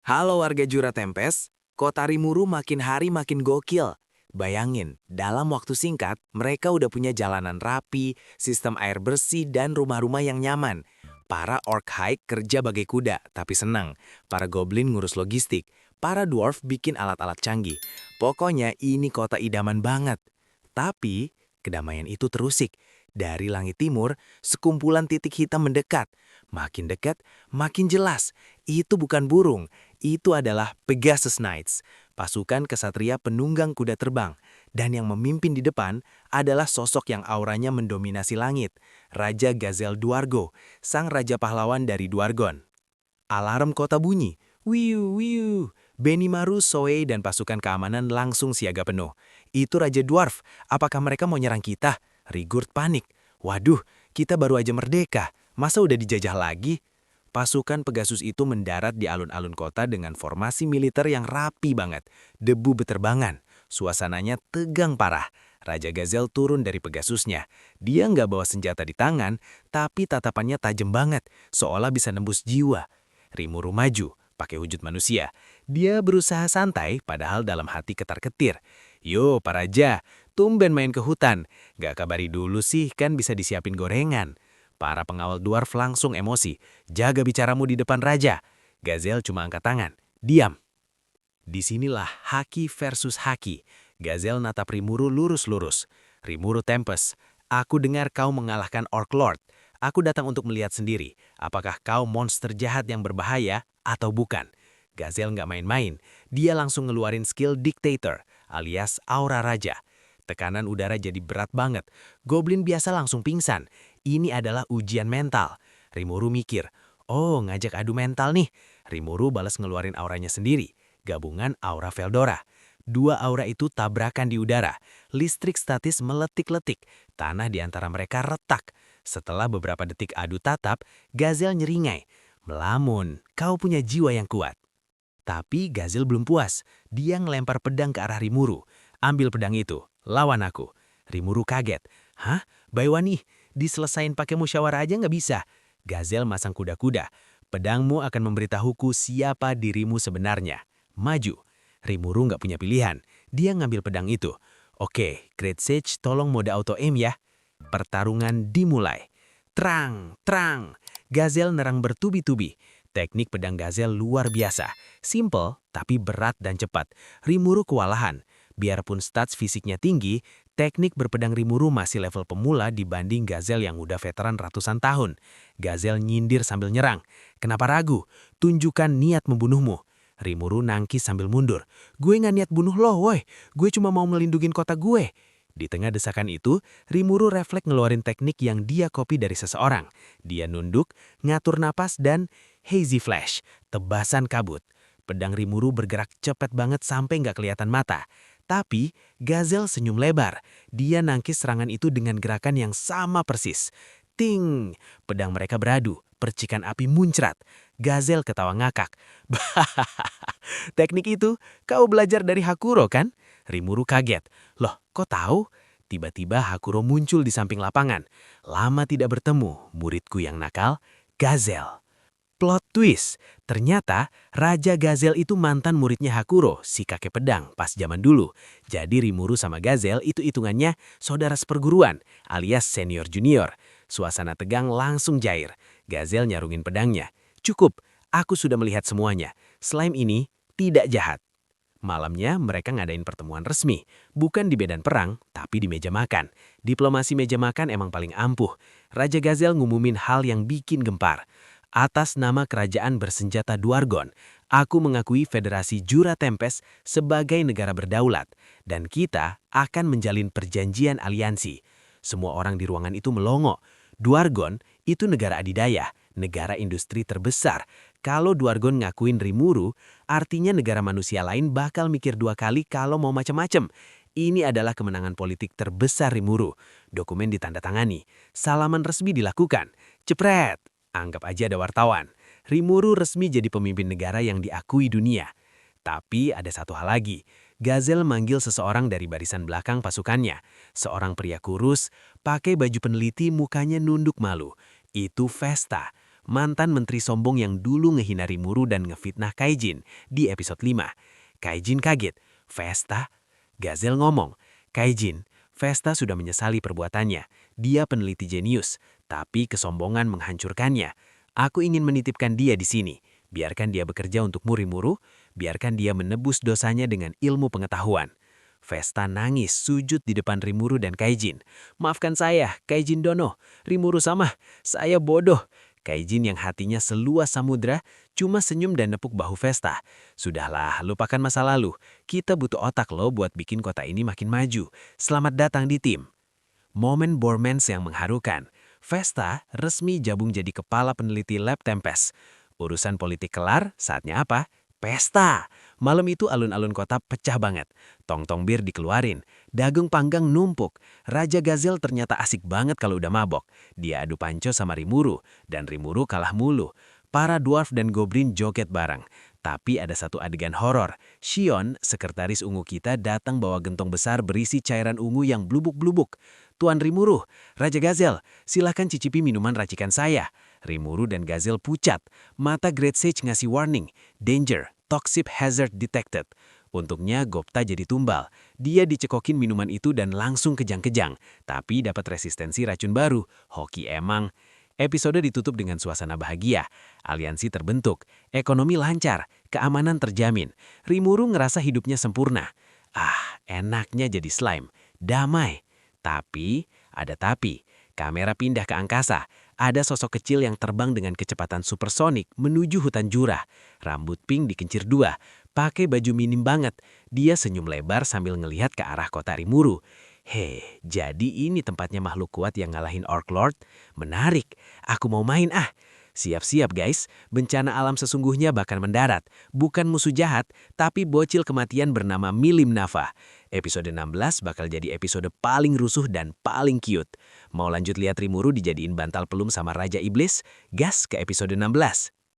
Halo warga Jura Tempest, kota Rimuru makin hari makin gokil. Bayangin, dalam waktu singkat, mereka udah punya jalanan rapi, sistem air bersih, dan rumah-rumah yang nyaman. Para orc hike kerja bagai kuda, tapi senang. Para goblin ngurus logistik. Para dwarf bikin alat-alat canggih. Pokoknya ini kota idaman banget. Tapi, kedamaian itu terusik. Dari langit timur, sekumpulan titik hitam mendekat. Makin dekat, makin jelas. Itu bukan burung, itu adalah Pegasus Knights, pasukan kesatria penunggang kuda terbang. Dan yang memimpin di depan adalah sosok yang auranya mendominasi langit, Raja Gazel Duargo, sang raja pahlawan dari Duargon. Alarm kota bunyi, wiu wiu. Benimaru, Soe, dan pasukan keamanan langsung siaga penuh. Itu Raja Dwarf, apakah mereka mau nyerang kita? Rigurd panik. Waduh, kita baru aja merdeka, masa udah dijajah lagi? Pasukan Pegasus itu mendarat di alun-alun kota dengan formasi militer yang rapi banget. Debu beterbangan, suasananya tegang parah. Raja Gazel turun dari Pegasusnya. Dia nggak bawa senjata di tangan, tapi tatapannya tajam banget, seolah bisa nembus jiwa. Rimuru maju, pakai wujud manusia. Dia berusaha santai, padahal dalam hati ketar-ketir. Yo, Pak Raja, tumben main ke hutan. Gak kabari dulu sih, kan bisa disiapin gorengan. Para pengawal dwarf langsung emosi. Jaga bicaramu di depan Raja. Gazel cuma angkat tangan. Diam. Disinilah haki versus haki. Gazel natap Rimuru lurus-lurus. Rimuru Tempest, aku dengar kau mengalahkan Orc Lord. Aku datang untuk melihat sendiri, apakah kau monster jahat yang berbahaya atau bukan. Gazel nggak main-main, dia langsung ngeluarin skill Dictator, alias Aura Raja. Tekanan udara jadi berat banget, goblin biasa langsung pingsan. Ini adalah ujian mental. Rimuru mikir, oh ngajak adu mental nih. Rimuru balas ngeluarin auranya sendiri, gabungan Aura Veldora. Dua aura itu tabrakan di udara, listrik statis meletik-letik, tanah di antara mereka retak. Setelah beberapa detik adu tatap, Gazel nyeringai. Melamun, kau punya jiwa yang kuat. Tapi Gazel belum puas. Dia ngelempar pedang ke arah Rimuru. Ambil pedang itu, lawan aku. Rimuru kaget. Hah? Baiwani, diselesain pakai musyawarah aja nggak bisa. Gazel masang kuda-kuda. Pedangmu akan memberitahuku siapa dirimu sebenarnya. Maju. Rimuru nggak punya pilihan. Dia ngambil pedang itu. Oke, Great Sage tolong mode auto aim ya. Pertarungan dimulai. Terang, terang. Gazel nerang bertubi-tubi. Teknik pedang Gazel luar biasa. Simple, tapi berat dan cepat. Rimuru kewalahan. Biarpun stats fisiknya tinggi, teknik berpedang Rimuru masih level pemula dibanding Gazel yang udah veteran ratusan tahun. Gazel nyindir sambil nyerang. Kenapa ragu? Tunjukkan niat membunuhmu. Rimuru nangkis sambil mundur. Gue nggak niat bunuh lo, woi. Gue cuma mau melindungin kota gue. Di tengah desakan itu, Rimuru refleks ngeluarin teknik yang dia copy dari seseorang. Dia nunduk, ngatur napas, dan hazy flash, tebasan kabut. Pedang Rimuru bergerak cepat banget sampai nggak kelihatan mata. Tapi, Gazel senyum lebar. Dia nangkis serangan itu dengan gerakan yang sama persis. Ting! Pedang mereka beradu, percikan api muncrat. Gazel ketawa ngakak. Teknik itu, kau belajar dari Hakuro kan? Rimuru kaget. Loh, kok tahu? Tiba-tiba Hakuro muncul di samping lapangan. Lama tidak bertemu, muridku yang nakal, Gazel. Plot twist, ternyata Raja Gazel itu mantan muridnya Hakuro, si kakek pedang pas zaman dulu. Jadi Rimuru sama Gazel itu hitungannya saudara seperguruan, alias senior junior. Suasana tegang langsung cair. Gazel nyarungin pedangnya. Cukup, aku sudah melihat semuanya. Slime ini tidak jahat. Malamnya mereka ngadain pertemuan resmi, bukan di medan perang, tapi di meja makan. Diplomasi meja makan emang paling ampuh. Raja Gazel ngumumin hal yang bikin gempar. Atas nama kerajaan bersenjata Duargon, aku mengakui Federasi Jura Tempest sebagai negara berdaulat, dan kita akan menjalin perjanjian aliansi. Semua orang di ruangan itu melongo. Duargon itu negara adidaya, negara industri terbesar. Kalau Duargon ngakuin Rimuru, artinya negara manusia lain bakal mikir dua kali kalau mau macam-macam. Ini adalah kemenangan politik terbesar Rimuru. Dokumen ditandatangani. Salaman resmi dilakukan. Jepret! Anggap aja ada wartawan. Rimuru resmi jadi pemimpin negara yang diakui dunia. Tapi ada satu hal lagi. Gazel manggil seseorang dari barisan belakang pasukannya. Seorang pria kurus, pakai baju peneliti, mukanya nunduk malu. Itu Vesta. mantan menteri sombong yang dulu ngehina Rimuru dan ngefitnah Kaijin di episode 5. Kaijin kaget. Vesta? Gazelle ngomong, Kaijin, Vesta sudah menyesali perbuatannya. Dia peneliti jenius, tapi kesombongan menghancurkannya. Aku ingin menitipkan dia di sini. Biarkan dia bekerja untuk Rimuru, biarkan dia menebus dosanya dengan ilmu pengetahuan. Vesta nangis sujud di depan Rimuru dan Kaijin. Maafkan saya, Kaijin Dono. Rimuru sama, saya bodoh. Kaijin yang hatinya seluas samudra cuma senyum dan nepuk bahu Vesta. Sudahlah, lupakan masa lalu. Kita butuh otak loh buat bikin kota ini makin maju. Selamat datang di tim. Momen Bormans yang mengharukan. Vesta resmi gabung jadi kepala peneliti Lab Tempest. Urusan politik kelar, saatnya apa? Pesta! Malam itu alun-alun kota pecah banget. Tong-tong bir dikeluarin, dagung panggang numpuk. Raja Gazelle ternyata asik banget kalau udah mabok. Dia adu panco sama Rimuru, dan Rimuru kalah mulu. Para dwarf dan goblin joget bareng. Tapi ada satu adegan horor. Shion, sekretaris ungu kita, datang bawa gentong besar berisi cairan ungu yang blubuk-blubuk. Tuan Rimuru, Raja Gazelle, silahkan cicipi minuman racikan saya. Rimuru dan Gazelle pucat. Mata Great Sage ngasih warning. Danger, toxic hazard detected. Untungnya Gopta jadi tumbal. Dia dicekokin minuman itu dan langsung kejang-kejang. Tapi dapat resistensi racun baru. Hoki emang. Episode ditutup dengan suasana bahagia. Aliansi terbentuk. Ekonomi lancar. Keamanan terjamin. Rimuru ngerasa hidupnya sempurna. Enaknya jadi slime. Damai. Tapi, ada tapi. Kamera pindah ke angkasa. Ada sosok kecil yang terbang dengan kecepatan supersonik menuju hutan jurah. Rambut pink dikencir dua. Pakai baju minim banget. Dia senyum lebar sambil ngelihat ke arah kota Rimuru. Jadi ini tempatnya makhluk kuat yang ngalahin Orc Lord? Menarik. Aku mau main Siap-siap guys, bencana alam sesungguhnya bakal mendarat. Bukan musuh jahat, tapi bocil kematian bernama Milim Nafa. Episode 16 bakal jadi episode paling rusuh dan paling cute. Mau lanjut lihat Rimuru dijadiin bantal pelum sama Raja Iblis? Gas ke episode 16.